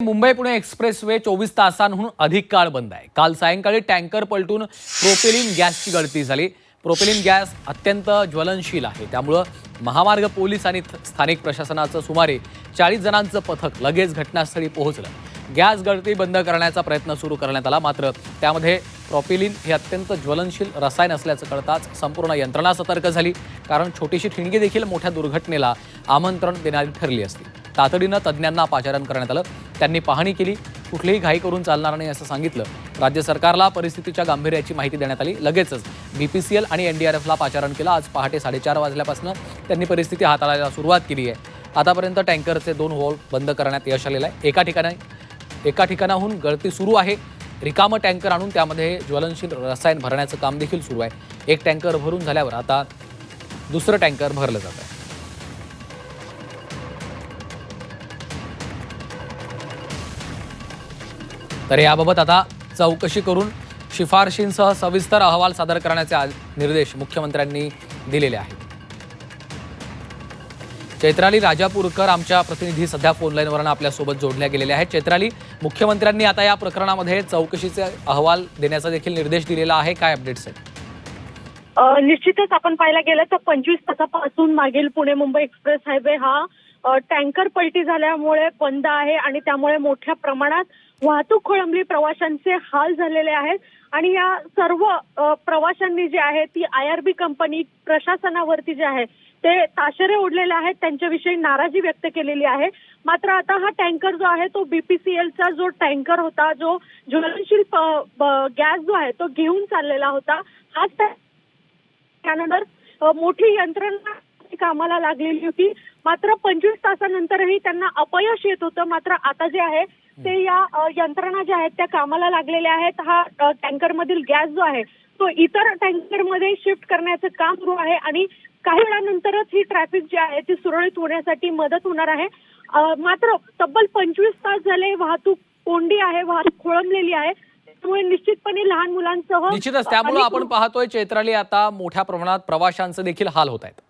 Mumbai Pune expressway 24 तासांहून अधिक काळ बंद आहे। काल सायंकाळी टँकर पलटून प्रोपेलिन गॅसची गळती झाली। प्रोपेलिन गॅस अत्यंत ज्वलनशील आहे, त्यामुळे महामार्ग पोलीस आणि स्थानिक प्रशासनाचं सुमारे 40 जणांचं पथक लगेच घटनास्थळी पोहोचलं। गॅस गळती बंद करण्याचा प्रयत्न सुरू करण्यात आला, मात्र त्यामध्ये प्रोपेलिन हे अत्यंत ज्वलनशील रसायन असल्याचं कळताच संपूर्ण यंत्रणा सतर्क झाली, कारण छोटीशी ठिणगी देखील मोठ्या दुर्घटनेला आमंत्रण देणारी ठरली असती। तातडीनं तज्ज्ञांना पाचारण करण्यात आलं। त्यांनी पाहणी केली, कुठलीही घाई करून चालणार नाही असं सांगितलं। राज्य सरकारला परिस्थितीच्या गांभीर्याची माहिती देण्यात आली। लगेचच बीपीसीएल आणि एनडीआरएफला पाचारण केलं। आज पहाटे 4:30 वाजल्यापासून त्यांनी परिस्थिती हाताळायला सुरुवात केली आहे। आतापर्यंत टँकरचे 2 व्हॉल्व बंद करण्यात यश आलेलं आहे। एका ठिकाणाहून गळती सुरू आहे। रिकामं टँकर आणून त्यामध्ये ज्वलनशील रसायन भरण्याचं काम देखील सुरू आहे। एक टँकर भरून झाल्यावर आता दुसरं टँकर भरलं जात आहे। तर याबाबत आता चौकशी करून शिफारशींसह सविस्तर अहवाल सादर करण्याचे निर्देश मुख्यमंत्र्यांनी दिलेले आहेत। चैत्राली राजापूरकर आमच्या प्रतिनिधी सध्या फोनलाईनवरून आपल्या सोबत जोडल्या गेलेल्या आहेत। चैत्राली, मुख्यमंत्र्यांनी आता या प्रकरणामध्ये चौकशीचे अहवाल देण्याचा देखील निर्देश दिलेला आहे, काय अपडेट्स आहेत? निश्चितच आपण पाहायला गेलं तर 25 तासापासून मागील पुणे मुंबई एक्सप्रेस हायवे हा टँकर पलटी झाल्यामुळे बंद आहे आणि त्यामुळे मोठ्या प्रमाणात वाहतूक खोळंबली, प्रवाशांचे हाल झालेले आहेत आणि या सर्व प्रवाशांनी जे आहे ती IRB कंपनी प्रशासनावरती जे आहे ते ताशेरे ओढलेले आहेत, त्यांच्याविषयी नाराजी व्यक्त केलेली आहे। मात्र आता हा टँकर जो आहे तो बीपीसीएलचा जो टँकर होता, जो ज्वलनशील गॅस जो आहे तो घेऊन चाललेला होता, हाच त्यानंतर मोठी यंत्रणा कामाला लागलेली होती। मात्र 25 तासानंतरही त्यांना अपयश येत होतं। मात्र आता जे आहे ते या यंत्रणा ज्या आहेत त्या कामाला लागलेल्या आहेत। हा टँकर मधील गॅस जो आहे तो इतर टँकर मध्ये शिफ्ट करण्याचं काम सुरू आहे आणि काही वेळानंतरच ही ट्रॅफिक जी आहे ती सुरळीत होण्यासाठी मदत होणार आहे। मात्र तब्बल 25 तास झाले वाहतूक कोंडी आहे, वाहतूक खोळंबलेली आहे, त्यामुळे निश्चितपणे लहान मुलांसह निश्चितच त्यामुळे आपण पाहतोय चैत्राली, आता मोठ्या प्रमाणात प्रवाशांचे देखील हाल होत आहेत।